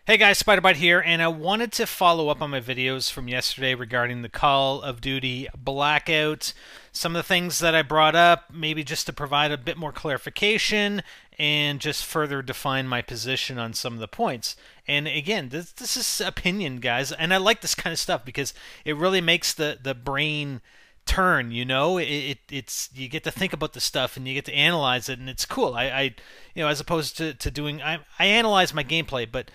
Hey guys, SpiderBite here, and I wanted to follow up on my videos from yesterday regarding the Call of Duty Blackout. Some of the things that I brought up, maybe just to provide a bit more clarification and just further define my position on some of the points. And again, this is opinion, guys, and I like this kind of stuff because it really makes the brain turn. It's you get to think about the stuff and you get to analyze it, and it's cool. As opposed to doing, I analyze my gameplay, but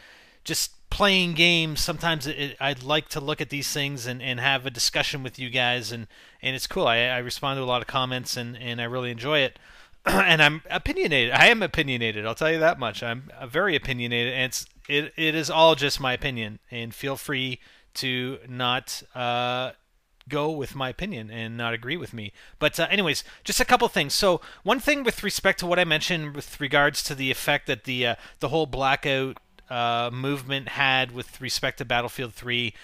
just playing games, sometimes I'd like to look at these things and have a discussion with you guys, and it's cool. I respond to a lot of comments, and I really enjoy it. And I'm opinionated. I am opinionated, I'll tell you that much. I'm very opinionated, and it is all just my opinion, and feel free to not go with my opinion and not agree with me. But anyways, just a couple things. So one thing with respect to what I mentioned with regards to the effect that the whole Blackout movement had with respect to Battlefield 3.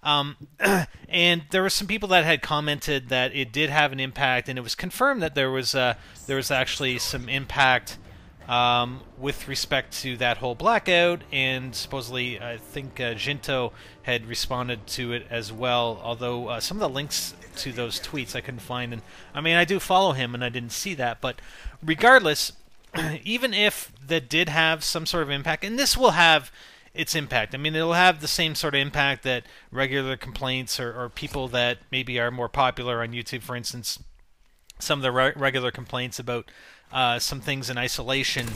And there were some people that had commented that it did have an impact, and it was confirmed that there was actually some impact with respect to that whole blackout, and supposedly I think Jinto had responded to it as well, although some of the links to those tweets I couldn't find. And I mean, I do follow him and I didn't see that, but regardless, even if that did have some sort of impact, and this will have its impact. I mean, it'll have the same sort of impact that regular complaints or people that maybe are more popular on YouTube, for instance, some of the regular complaints about some things in isolation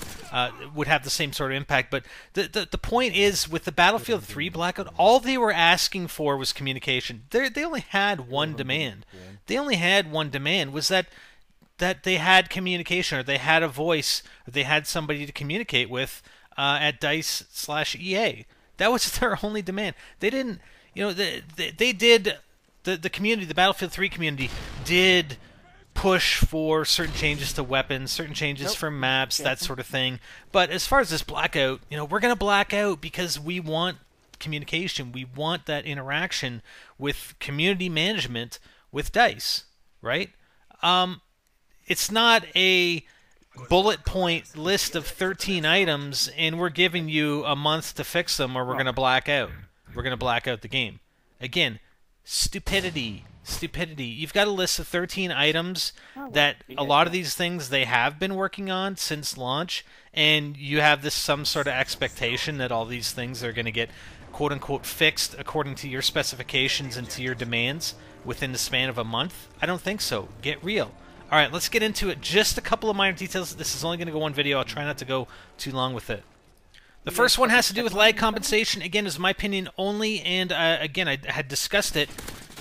would have the same sort of impact. But the point is, with the Battlefield 3 Blackout, all they were asking for was communication. They only had one demand. They only had one demand, was that they had communication, or they had a voice, or they had somebody to communicate with at DICE/EA. That was their only demand. They didn't, they did, the community, the Battlefield 3 community did push for certain changes to weapons, certain changes for maps, that sort of thing. But as far as this blackout, we're going to black out because we want communication. We want that interaction with community management with DICE, right? It's not a bullet point list of 13 items and we're giving you a month to fix them, or we're going to black out. We're going to black out the game. Again, stupidity. Stupidity. You've got a list of 13 items that a lot of these things they have been working on since launch, and you have this some sort of expectation that all these things are going to get quote-unquote fixed according to your specifications and to your demands within the span of a month. I don't think so. Get real. All right, let's get into it. Just a couple of minor details. This is only going to go one video. I'll try not to go too long with it. The first one has to do with lag compensation. Again, is my opinion only, and again, I had discussed it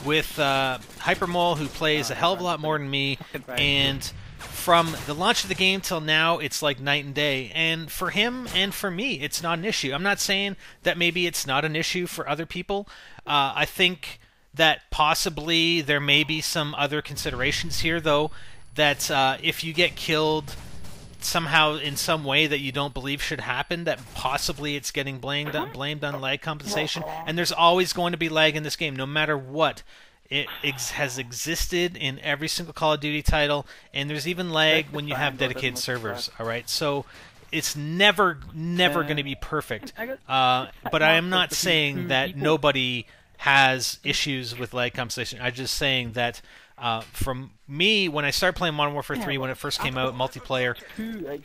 with Hypermole, who plays a hell of a lot more than me, and from the launch of the game till now, it's like night and day. And for him and for me, it's not an issue. I'm not saying that maybe it's not an issue for other people. I think that possibly there may be some other considerations here, though, that if you get killed somehow in some way that you don't believe should happen, that possibly it's getting blamed on lag compensation. And there's always going to be lag in this game, no matter what. It has existed in every single Call of Duty title, and there's even lag when you have dedicated servers. All right, so it's never going to be perfect. But I am not saying that nobody has issues with lag compensation. I'm just saying that from me, when I started playing Modern Warfare 3, when it first came out, multiplayer,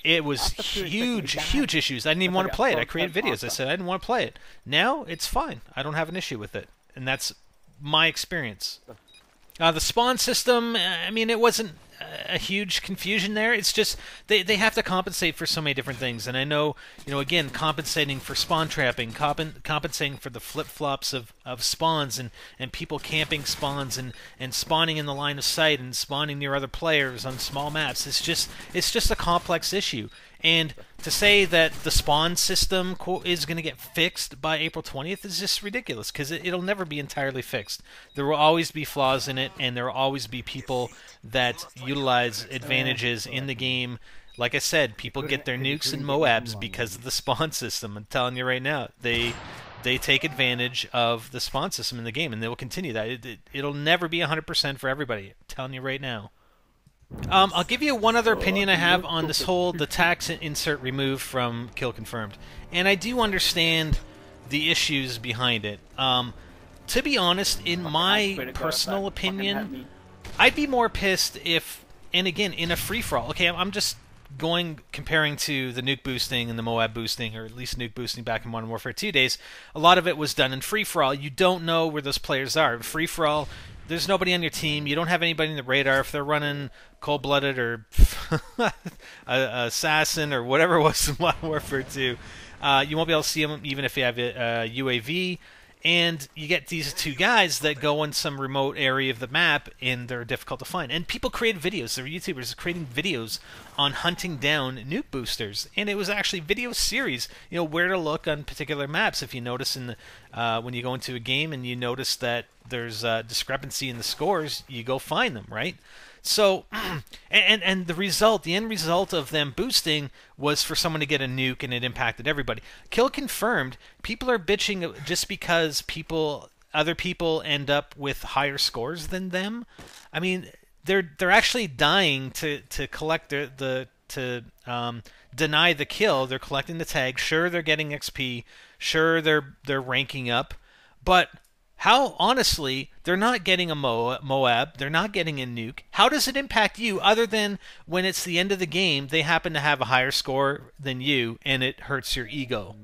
it was huge issues. I didn't even want to play it. I created videos. I said I didn't want to play it. Now, it's fine. I don't have an issue with it. And that's my experience. The spawn system, I mean, it wasn't a huge confusion there. It's just they have to compensate for so many different things. And I know, again, compensating for spawn trapping, compensating for the flip-flops of spawns and people camping spawns and spawning in the line of sight and spawning near other players on small maps. It's just a complex issue. And to say that the spawn system is going to get fixed by April 20th is just ridiculous, because it'll never be entirely fixed. There will always be flaws in it, and there will always be people that utilize advantages in the game. Like I said, people get their nukes and Moabs because of the spawn system. I'm telling you right now, they take advantage of the spawn system in the game, and they will continue that. It'll never be 100% for everybody. I'm telling you right now. I'll give you one other opinion I have on this whole the tax insert removed from Kill Confirmed. And I do understand the issues behind it. To be honest, in my personal opinion, I'd be more pissed if, and again, in a free-for-all, okay, I'm just comparing to the nuke boosting and the Moab boosting, or at least nuke boosting back in Modern Warfare 2 days, a lot of it was done in free-for-all. You don't know where those players are. In free-for-all, there's nobody on your team. You don't have anybody in the radar. If they're running Cold-Blooded or Assassin or whatever it was in Modern Warfare 2, you won't be able to see them even if you have a UAV. And you get these two guys that go in some remote area of the map, and they're difficult to find. And people create videos. There are YouTubers creating videos on hunting down nuke boosters. And it was actually video series, you know, where to look on particular maps. If you notice in the, when you go into a game and you notice that there's a discrepancy in the scores, you go find them, right? So, and the end result of them boosting was for someone to get a nuke, and it impacted everybody. Kill confirmed. People are bitching just because other people end up with higher scores than them. I mean, they're actually dying to collect to deny the kill. They're collecting the tag. Sure, they're getting XP. Sure, they're ranking up, but how, honestly, they're not getting a Moab, they're not getting a nuke. How does it impact you other than when it's the end of the game, they happen to have a higher score than you, and it hurts your ego?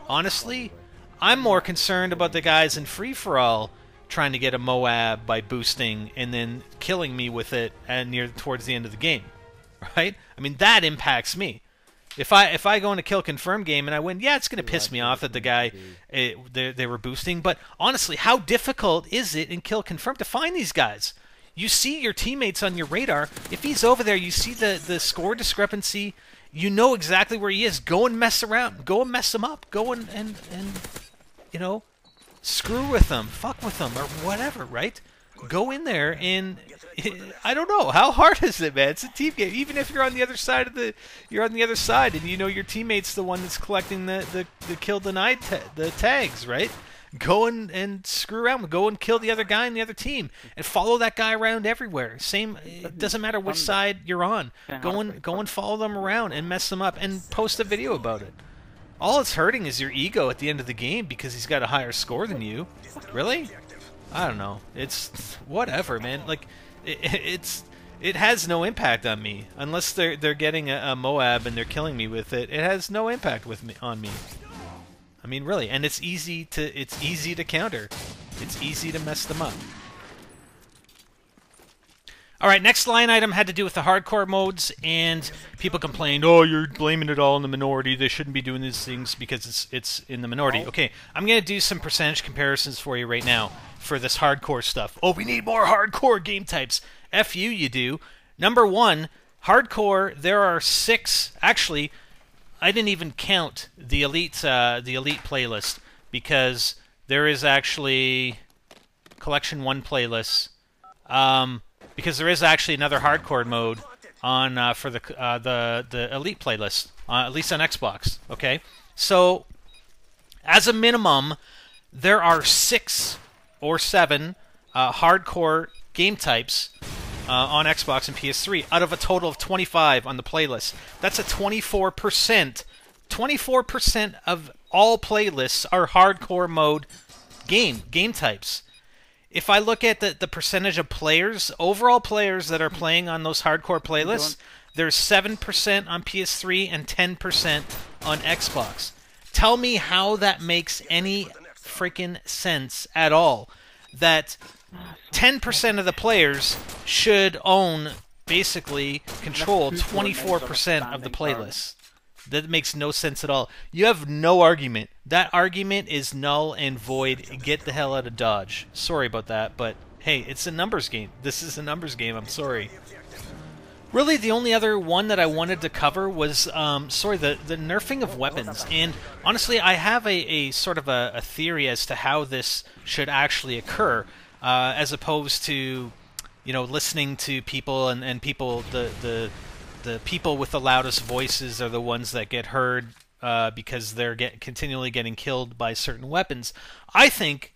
Honestly, I'm more concerned about the guys in free-for-all trying to get a Moab by boosting and then killing me with it towards the end of the game, right? I mean, that impacts me. If I go in a kill confirm game and I win, yeah, it's going to piss me off that the guy they were boosting. But honestly, how difficult is it in kill confirm to find these guys? You see your teammates on your radar. If he's over there, you see the score discrepancy. You know exactly where he is. Go and mess around. Go and mess him up. Go and you know, screw with them, fuck with them, or whatever, right? Go in there and I don't know, how hard is it, man? It's a team game. Even if you're on the other side of you're on the other side, and you know your teammate's the one that's collecting the kill denied the tags, right? Go and screw around. Go and kill the other guy in the other team, and follow that guy around everywhere. Same, it doesn't matter which side you're on. Go and follow them around and mess them up, and post a video about it. All it's hurting is your ego at the end of the game because he's got a higher score than you. Really? I don't know. It's whatever, man. Like, it has no impact on me unless they're getting a Moab and they're killing me with it. It has no impact on me. I mean, really, and it's easy to counter. It's easy to mess them up. All right, next line item had to do with the hardcore modes, and people complained, "Oh, you're blaming it all on the minority. They shouldn't be doing these things because it's in the minority." Okay, I'm going to do some percentage comparisons for you right now for this hardcore stuff. Oh, we need more hardcore game types. F you do. Number one, hardcore, there are 6. Actually, I didn't even count the elite playlist because there is actually Collection 1 playlist. Because there is actually another hardcore mode on for the elite playlist, at least on Xbox. Okay, so as a minimum, there are 6 or 7 hardcore game types on Xbox and PS3 out of a total of 25 on the playlist. That's a 24%. 24% of all playlists are hardcore mode game types. If I look at the percentage of players, overall players that are playing on those hardcore playlists, there's 7% on PS3 and 10% on Xbox. Tell me how that makes any freaking sense at all. That 10% of the players should basically control 24% of the playlist. That makes no sense at all. You have no argument. That argument is null and void. Get the hell out of Dodge. Sorry about that, but hey, it's a numbers game. This is a numbers game. I'm sorry. Really, the only other one that I wanted to cover was, the nerfing of weapons. And honestly, I have a sort of a theory as to how this should actually occur, as opposed to, you know, listening to people and people, the people with the loudest voices are the ones that get heard because they're continually getting killed by certain weapons. I think,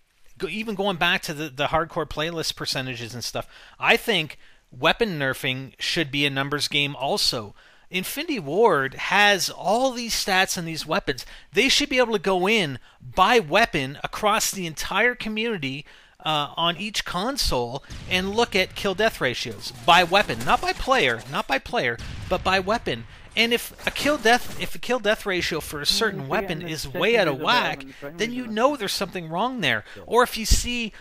even going back to the hardcore playlist percentages and stuff, I think weapon nerfing should be a numbers game also. Infinity Ward has all these stats and these weapons. They should be able to go in by weapon across the entire community on each console and look at kill-death ratios by weapon, not by player, but by weapon. And if a kill-death ratio for a certain weapon is way out of whack, then you know there's something wrong there. Or if you see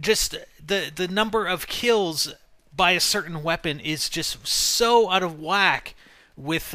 just the number of kills by a certain weapon is just so out of whack with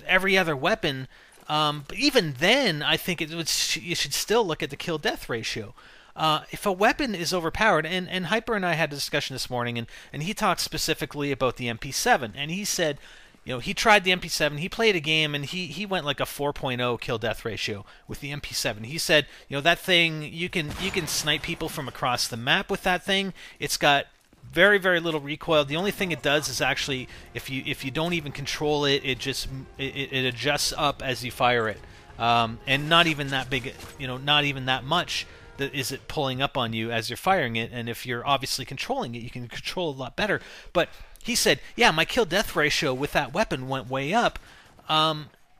every other weapon, but even then, I think you should still look at the kill-death ratio. If a weapon is overpowered, and Hyper and I had a discussion this morning, and he talked specifically about the MP7, and he said, he tried the MP7, he played a game, and he went like a 4.0 kill-death ratio with the MP7. He said, that thing, you can snipe people from across the map with that thing. It's got very, very little recoil. The only thing it does is actually, if you don't even control it, it adjusts up as you fire it, and not even that big, not even that much that is it pulling up on you as you're firing it. And if you're obviously controlling it, you can control it a lot better. But he said, yeah, my kill-death ratio with that weapon went way up.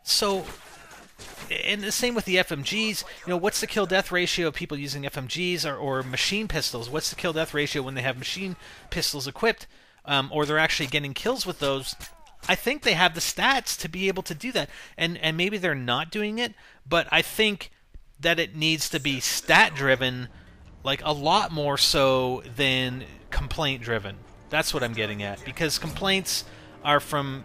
So, and the same with the FMGs. What's the kill-death ratio of people using FMGs or machine pistols? What's the kill-death ratio when they have machine pistols equipped, or they're actually getting kills with those? I think they have the stats to be able to do that, and maybe they're not doing it, but I think that it needs to be stat-driven, like a lot more so than complaint-driven. That's what I'm getting at, because complaints are from...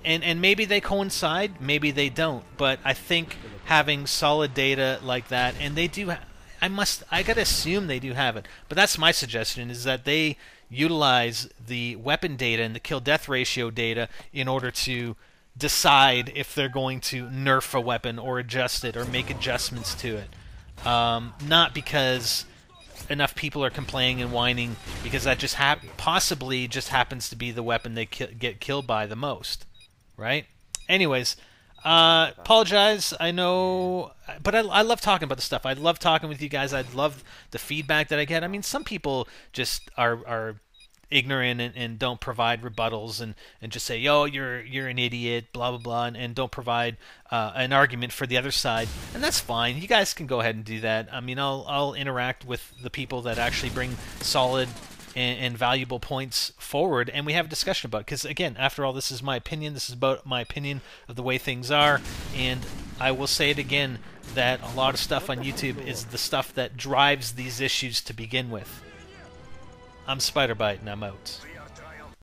and maybe they coincide, maybe they don't, but I think having solid data like that, and they do... I gotta assume they do have it, but that's my suggestion, is that they utilize the weapon data and the kill-death ratio data in order to decide if they're going to nerf a weapon or adjust it or make adjustments to it. Not because enough people are complaining and whining, because that just possibly just happens to be the weapon they get killed by the most, right? Anyways, apologize, I know, but I love talking about the stuff. I love talking with you guys. I love the feedback that I get. I mean, some people just are ignorant and don't provide rebuttals and just say, yo, you're an idiot, blah blah blah, and don't provide an argument for the other side, and that's fine. You guys can go ahead and do that. I mean, I'll interact with the people that actually bring solid and valuable points forward, and we have a discussion about it. Because again, after all, this is my opinion. This is about my opinion of the way things are, and I will say it again, that a lot of stuff on YouTube is the stuff that drives these issues to begin with. I'm Spiderbite, and I'm out.